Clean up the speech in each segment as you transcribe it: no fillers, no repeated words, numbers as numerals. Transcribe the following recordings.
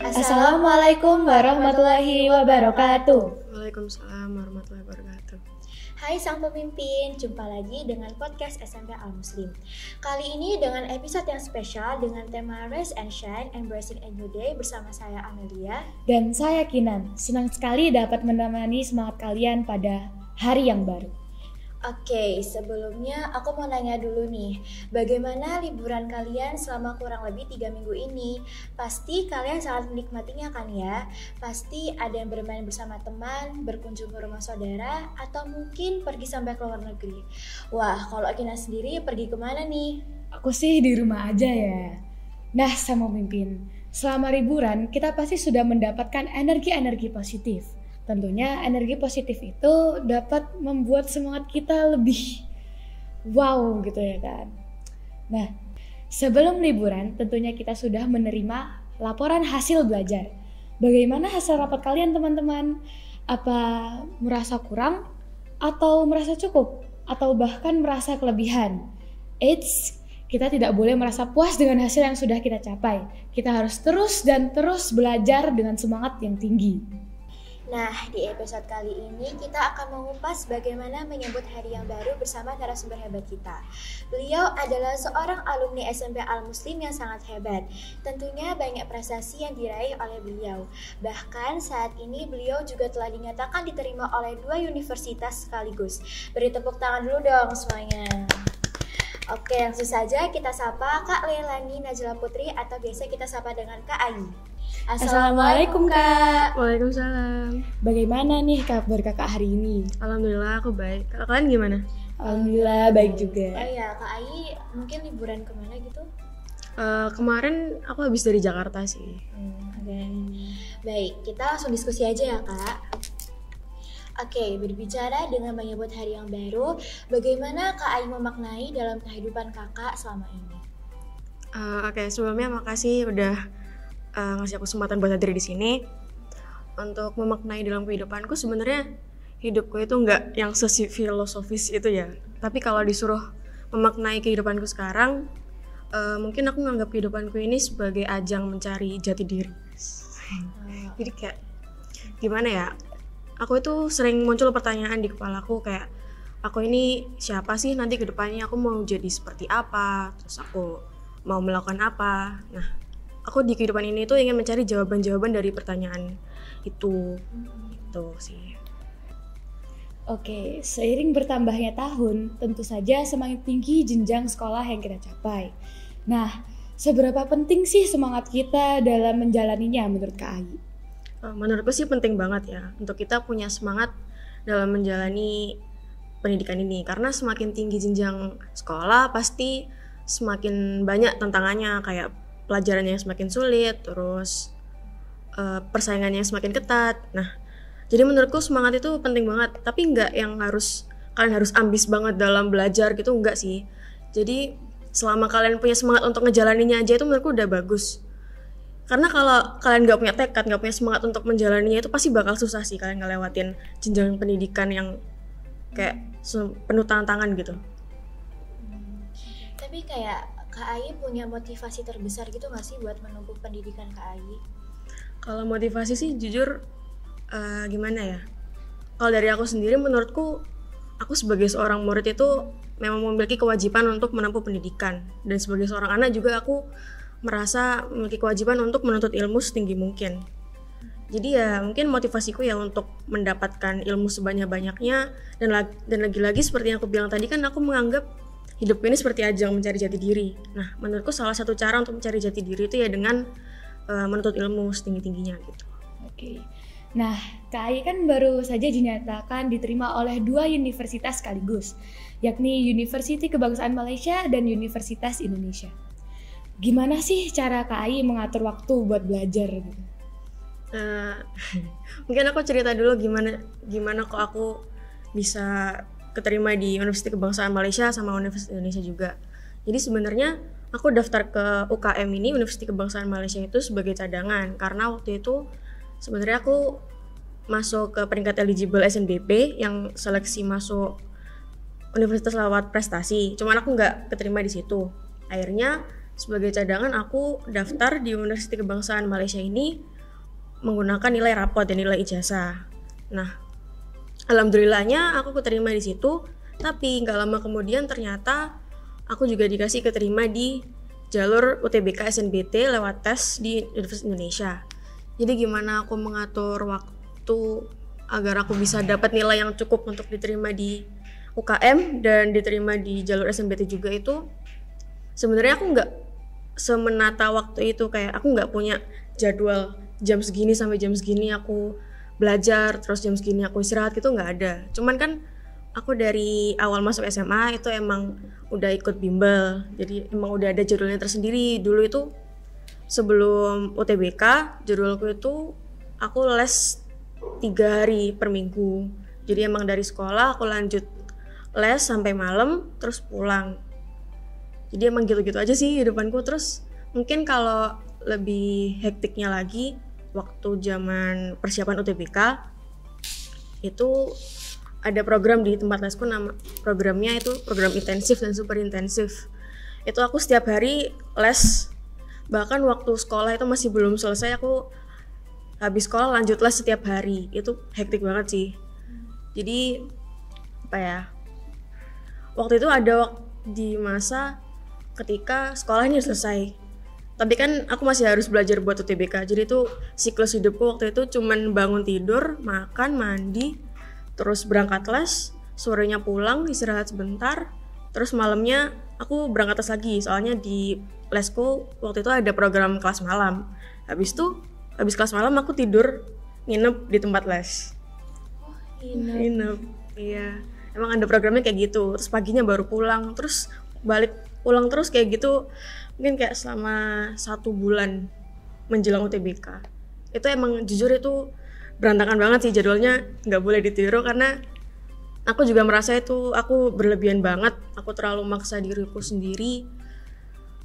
Assalamualaikum warahmatullahi wabarakatuh. Waalaikumsalam warahmatullahi wabarakatuh. Hai sang pemimpin, jumpa lagi dengan podcast SMP Al Muslim. Kali ini dengan episode yang spesial dengan tema Rise and Shine, Embracing a New Day bersama saya Amelia dan saya Kinan. Senang sekali dapat menemani semangat kalian pada hari yang baru. Oke, sebelumnya aku mau nanya dulu nih, bagaimana liburan kalian selama kurang lebih 3 minggu ini? Pasti kalian sangat menikmatinya kan ya? Pasti ada yang bermain bersama teman, berkunjung ke rumah saudara, atau mungkin pergi sampai ke luar negeri. Wah, kalau Kina sendiri pergi kemana nih? Aku sih di rumah aja ya. Nah, sama pemimpin, selama liburan kita pasti sudah mendapatkan energi-energi positif. Tentunya energi positif itu dapat membuat semangat kita lebih wow gitu ya kan. Nah, sebelum liburan tentunya kita sudah menerima laporan hasil belajar. Bagaimana hasil rapat kalian teman-teman? Apa merasa kurang? Atau merasa cukup? Atau bahkan merasa kelebihan? Eits, kita tidak boleh merasa puas dengan hasil yang sudah kita capai. Kita harus terus dan terus belajar dengan semangat yang tinggi. Nah, di episode kali ini kita akan mengupas bagaimana menyambut hari yang baru bersama narasumber hebat kita. Beliau adalah seorang alumni SMP Al Muslim yang sangat hebat. Tentunya banyak prestasi yang diraih oleh beliau. Bahkan saat ini beliau juga telah dinyatakan diterima oleh 2 universitas sekaligus. Beri tepuk tangan dulu dong semuanya. Oke, langsung saja kita sapa Kak Leilani Najla Putri atau biasa kita sapa dengan Kak Ayi. Assalamualaikum Kak. Waalaikumsalam. Bagaimana nih kabar kakak hari ini? Alhamdulillah aku baik. Kalau kalian gimana? Alhamdulillah baik juga. Oh iya, Kak Ayi mungkin liburan kemana gitu? Kemarin aku habis dari Jakarta sih. Baik, kita langsung diskusi aja ya Kak. Oke, berbicara dengan menyebut hari yang baru, bagaimana Kak Ayi memaknai dalam kehidupan kakak selama ini? Oke, sebelumnya makasih udah ngasih aku kesempatan buat hadir di sini. Untuk memaknai dalam kehidupanku, sebenarnya hidupku itu nggak yang filosofis itu ya. Tapi kalau disuruh memaknai kehidupanku sekarang, mungkin aku nganggap kehidupanku ini sebagai ajang mencari jati diri. Jadi kayak gimana ya? Aku itu sering muncul pertanyaan di kepalaku kayak, aku ini siapa sih nanti ke depannya, aku mau jadi seperti apa, terus aku mau melakukan apa. Nah, aku di kehidupan ini tuh ingin mencari jawaban-jawaban dari pertanyaan itu. Itu sih. Oke, seiring bertambahnya tahun, tentu saja semakin tinggi jenjang sekolah yang kita capai. Nah, seberapa penting sih semangat kita dalam menjalaninya menurut Kak Ayi? Menurutku sih penting banget ya untuk kita punya semangat dalam menjalani pendidikan ini, karena semakin tinggi jenjang sekolah pasti semakin banyak tantangannya, kayak pelajarannya yang semakin sulit, terus persaingannya yang semakin ketat. Nah, jadi menurutku semangat itu penting banget, tapi nggak yang kalian harus ambis banget dalam belajar gitu, enggak sih. Jadi selama kalian punya semangat untuk ngejalaninya aja itu menurutku udah bagus. Karena kalau kalian nggak punya tekad, nggak punya semangat untuk menjalaninya itu pasti bakal susah sih kalian ngelewatin jenjang pendidikan yang kayak penuh tantangan gitu. Tapi kayak Kak Ayi punya motivasi terbesar gitu nggak sih buat menempuh pendidikan Kak Ayi? Kalau motivasi sih jujur gimana ya? Kalau dari aku sendiri, menurutku aku sebagai seorang murid itu memang memiliki kewajiban untuk menempuh pendidikan, dan sebagai seorang anak juga aku merasa memiliki kewajiban untuk menuntut ilmu setinggi mungkin. Jadi ya mungkin motivasiku ya untuk mendapatkan ilmu sebanyak-banyaknya, dan lagi-lagi seperti yang aku bilang tadi kan, aku menganggap hidup ini seperti ajang mencari jati diri. Nah, menurutku salah satu cara untuk mencari jati diri itu ya dengan menuntut ilmu setinggi-tingginya gitu. Oke. Nah, Kak Ayi kan baru saja dinyatakan diterima oleh 2 universitas sekaligus, yakni Universiti Kebangsaan Malaysia dan Universitas Indonesia. Gimana sih cara Kak Ayi mengatur waktu buat belajar gitu? Mungkin aku cerita dulu gimana kok aku bisa keterima di Universitas Kebangsaan Malaysia sama Universitas Indonesia juga. Jadi sebenarnya aku daftar ke UKM ini, Universitas Kebangsaan Malaysia itu sebagai cadangan, karena waktu itu sebenarnya aku masuk ke peringkat eligible SNBP yang seleksi masuk universitas lewat prestasi, cuman aku nggak keterima di situ. Akhirnya sebagai cadangan aku daftar di Universitas Kebangsaan Malaysia ini menggunakan nilai rapot dan nilai ijazah. Nah, alhamdulillahnya aku keterima di situ, tapi nggak lama kemudian ternyata aku juga dikasih keterima di jalur UTBK SNBT lewat tes di Universitas Indonesia. Jadi gimana aku mengatur waktu agar aku bisa dapat nilai yang cukup untuk diterima di UKM dan diterima di jalur SNBT juga, itu sebenarnya aku nggak semenata waktu itu. Kayak aku nggak punya jadwal jam segini sampai jam segini aku belajar, terus jam segini aku istirahat, gitu nggak ada. Cuman kan aku dari awal masuk SMA itu emang udah ikut bimbel, jadi emang udah ada jadwalnya tersendiri. Dulu itu sebelum UTBK, jadwalku itu aku les 3 hari per minggu. Jadi emang dari sekolah aku lanjut les sampai malam, terus pulang. Jadi emang gitu-gitu aja sih hidupanku. Terus mungkin kalau lebih hektiknya lagi, waktu zaman persiapan UTBK itu ada program di tempat lesku, nama programnya itu program intensif dan super intensif. Itu aku setiap hari les, bahkan waktu sekolah itu masih belum selesai aku habis sekolah lanjut les setiap hari. Itu hektik banget sih. Jadi apa ya, waktu itu ada di masa ketika sekolah ini selesai, tapi kan aku masih harus belajar buat UTBK. Jadi itu siklus hidupku waktu itu cuman bangun tidur, makan, mandi, terus berangkat les, sorenya pulang, istirahat sebentar, terus malamnya aku berangkat les lagi. Soalnya di lesku waktu itu ada program kelas malam. Habis kelas malam aku tidur, nginep di tempat les. Nginep, iya. Emang ada programnya kayak gitu. Terus paginya baru pulang, terus balik pulang terus kayak gitu. Mungkin kayak selama 1 bulan menjelang UTBK. Itu emang jujur itu berantakan banget sih jadwalnya, nggak boleh ditiru karena aku juga merasa itu aku berlebihan banget. Aku terlalu maksa diriku sendiri,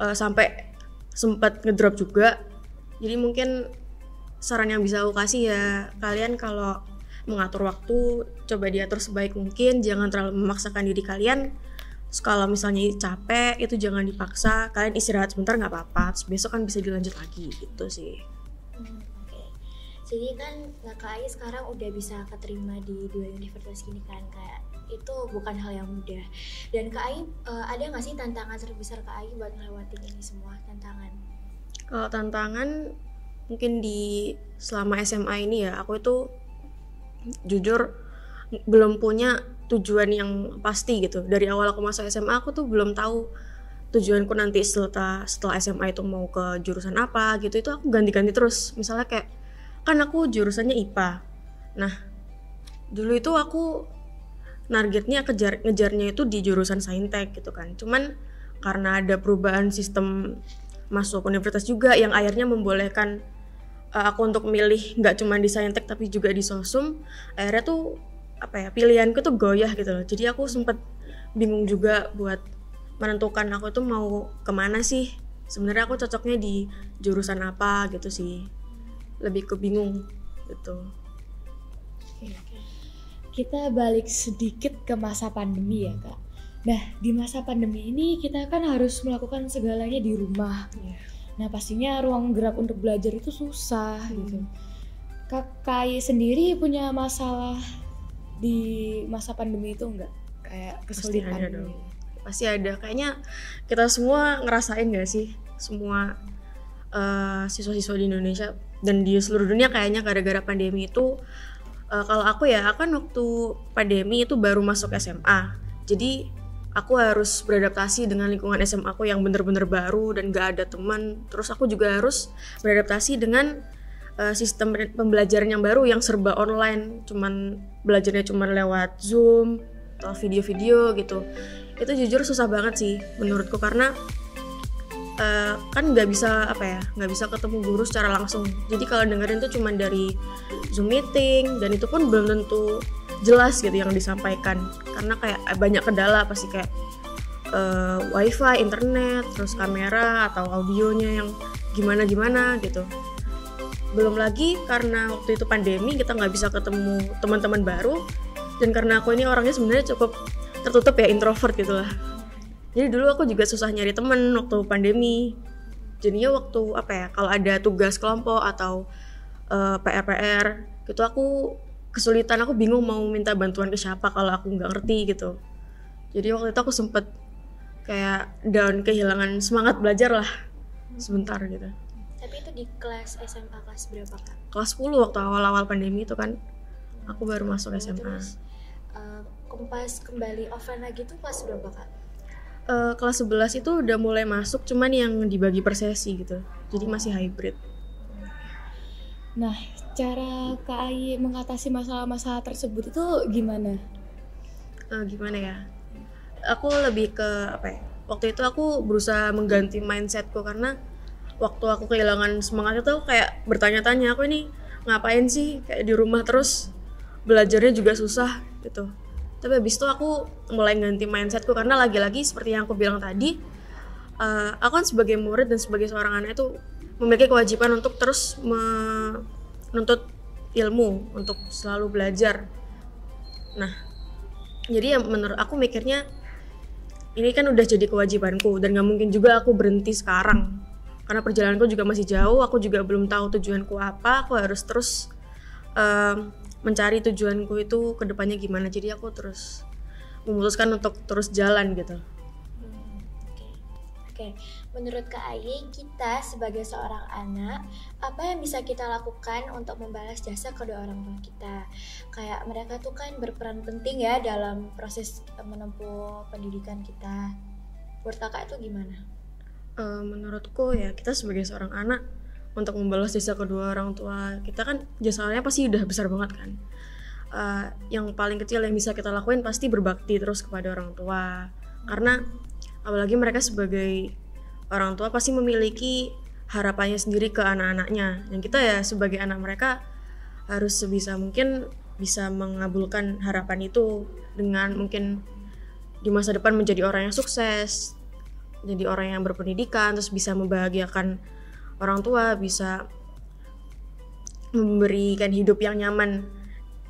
sampai sempat ngedrop juga. Jadi mungkin saran yang bisa aku kasih ya, kalian kalau mengatur waktu coba diatur sebaik mungkin, jangan terlalu memaksakan diri kalian. Terus kalau misalnya capek itu jangan dipaksa, kalian istirahat sebentar nggak apa-apa, terus besok kan bisa dilanjut lagi gitu sih. Jadi kan Kak Ai sekarang udah bisa keterima di 2 universitas gini kan, kayak itu bukan hal yang mudah. Dan Kak Ai ada nggak sih tantangan terbesar Kak Ai buat ngelewatin ini semua tantangan? Kalau tantangan mungkin di selama SMA ini ya, aku itu jujur belum punya tujuan yang pasti gitu. Dari awal aku masuk SMA aku tuh belum tahu tujuanku nanti setelah SMA itu mau ke jurusan apa gitu. Itu aku ganti-ganti terus. Misalnya kayak kan aku jurusannya IPA. Nah, dulu itu aku targetnya ngejarnya itu di jurusan Saintek gitu kan. Cuman karena ada perubahan sistem masuk universitas juga yang akhirnya membolehkan aku untuk milih nggak cuma di Saintek tapi juga di Sosum. Akhirnya tuh pilihanku tuh goyah gitu loh. Jadi aku sempet bingung juga buat menentukan aku tuh mau kemana sih. Sebenarnya aku cocoknya di jurusan apa gitu sih. Lebih kebingung gitu. Kita balik sedikit ke masa pandemi ya Kak. Nah di masa pandemi ini kita kan harus melakukan segalanya di rumah. Nah pastinya ruang gerak untuk belajar itu susah gitu. Kak sendiri punya masalah di masa pandemi itu enggak? Kayak kesulitan dong. Pasti ada. Kayaknya kita semua ngerasain gak sih? Semua siswa-siswa di Indonesia dan di seluruh dunia kayaknya gara-gara pandemi itu. Kalau aku ya, kan waktu pandemi itu baru masuk SMA. Jadi aku harus beradaptasi dengan lingkungan SMA aku yang bener-bener baru dan gak ada teman. Terus aku juga harus beradaptasi dengan sistem pembelajaran yang baru yang serba online, belajarnya cuman lewat Zoom atau video-video gitu. Itu jujur susah banget sih menurutku karena kan nggak bisa ketemu guru secara langsung. Jadi kalau dengerin tuh cuman dari Zoom meeting dan itu pun belum tentu jelas gitu yang disampaikan karena kayak banyak kendala pasti kayak wifi, internet, terus kamera atau audionya yang gimana gitu. Belum lagi karena waktu itu pandemi kita nggak bisa ketemu teman-teman baru dan karena aku ini orangnya sebenarnya cukup tertutup ya, introvert gitu lah. Jadi dulu aku juga susah nyari temen waktu pandemi. Jadinya waktu kalau ada tugas kelompok atau PR gitu aku kesulitan, aku bingung mau minta bantuan ke siapa kalau aku nggak ngerti gitu. Jadi waktu itu aku sempet kayak down, kehilangan semangat belajar lah sebentar gitu. Tapi itu di kelas SMA kelas berapa Kak? Kelas 10 waktu awal-awal pandemi itu kan aku baru masuk SMA. Terus pas kembali offline lagi tuh kelas berapa Kak? Kelas 11 itu udah mulai masuk, cuman yang dibagi per sesi gitu. Jadi masih hybrid. Nah, cara Kak Ai mengatasi masalah-masalah tersebut itu gimana? Gimana ya? Aku lebih ke waktu itu aku berusaha mengganti mindsetku, karena waktu aku kehilangan semangat itu kayak bertanya-tanya, aku ini ngapain sih, kayak di rumah terus belajarnya juga susah gitu. Tapi habis itu aku mulai ganti mindsetku, karena lagi-lagi seperti yang aku bilang tadi, aku kan sebagai murid dan sebagai seorang anak itu memiliki kewajiban untuk terus menuntut ilmu, untuk selalu belajar. Nah, jadi ya menurut aku mikirnya ini kan udah jadi kewajibanku dan gak mungkin juga aku berhenti sekarang, karena perjalananku juga masih jauh, aku juga belum tahu tujuanku apa, aku harus terus mencari tujuanku itu ke depannya gimana. Jadi aku terus memutuskan untuk terus jalan gitu. Oke. Menurut Kak Ai, kita sebagai seorang anak, apa yang bisa kita lakukan untuk membalas jasa kedua orang tua kita? Kayak mereka tuh kan berperan penting ya dalam proses menempuh pendidikan kita. Menurut Kakak itu gimana? Menurutku ya, kita sebagai seorang anak untuk membalas jasa kedua orang tua kita kan jasanya pasti udah besar banget kan. Yang paling kecil yang bisa kita lakuin pasti berbakti terus kepada orang tua, karena apalagi mereka sebagai orang tua pasti memiliki harapannya sendiri ke anak-anaknya, yang kita ya sebagai anak mereka harus sebisa mungkin bisa mengabulkan harapan itu dengan mungkin di masa depan menjadi orang yang sukses, jadi orang yang berpendidikan, terus bisa membahagiakan orang tua, bisa memberikan hidup yang nyaman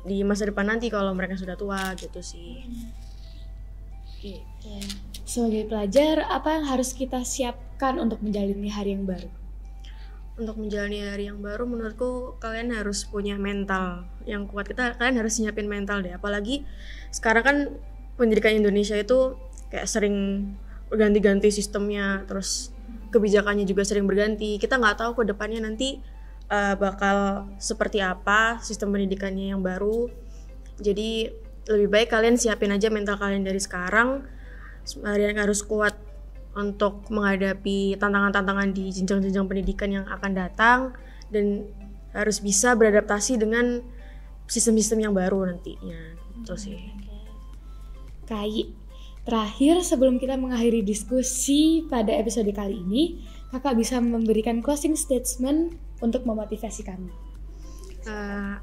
di masa depan nanti kalau mereka sudah tua gitu sih. Sebagai pelajar, apa yang harus kita siapkan untuk menjalani hari yang baru? Untuk menjalani hari yang baru, menurutku kalian harus punya mental yang kuat. Kalian harus nyiapin mental deh, apalagi sekarang kan pendidikan Indonesia itu kayak sering berganti-ganti sistemnya, terus kebijakannya juga sering berganti. Kita nggak tahu ke depannya nanti bakal seperti apa sistem pendidikannya yang baru. Jadi lebih baik kalian siapin aja mental kalian dari sekarang. Kalian harus kuat untuk menghadapi tantangan-tantangan di jenjang-jenjang pendidikan yang akan datang, dan harus bisa beradaptasi dengan sistem-sistem yang baru nantinya. Itu sih. Kai, terakhir sebelum kita mengakhiri diskusi pada episode kali ini, Kakak bisa memberikan closing statement untuk memotivasi kami.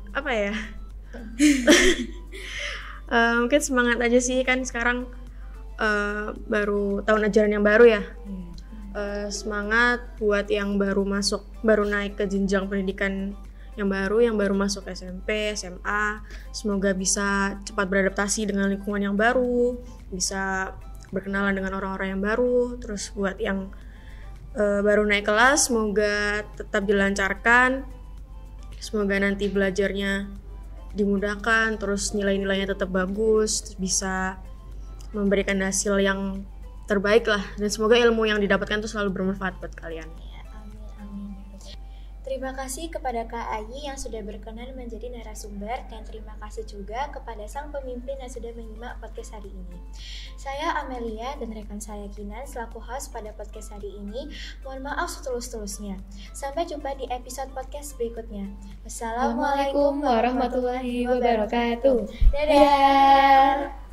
Apa ya? Mungkin semangat aja sih, kan sekarang baru tahun ajaran yang baru ya. Semangat buat yang baru naik ke jenjang pendidikan yang baru masuk SMP, SMA. Semoga bisa cepat beradaptasi dengan lingkungan yang baru, bisa berkenalan dengan orang-orang yang baru. Terus buat yang baru naik kelas, semoga tetap dilancarkan, semoga nanti belajarnya dimudahkan, terus nilai-nilainya tetap bagus, terus bisa memberikan hasil yang terbaik lah, dan semoga ilmu yang didapatkan itu selalu bermanfaat buat kalian. Ya, amin. Terima kasih kepada Kak Ai yang sudah berkenan menjadi narasumber, dan terima kasih juga kepada sang pemimpin yang sudah menyimak podcast hari ini. Saya Amelia dan rekan saya Kinan selaku host pada podcast hari ini. Mohon maaf setulus-tulusnya. Sampai jumpa di episode podcast berikutnya. Wassalamualaikum warahmatullahi wabarakatuh. Dadah.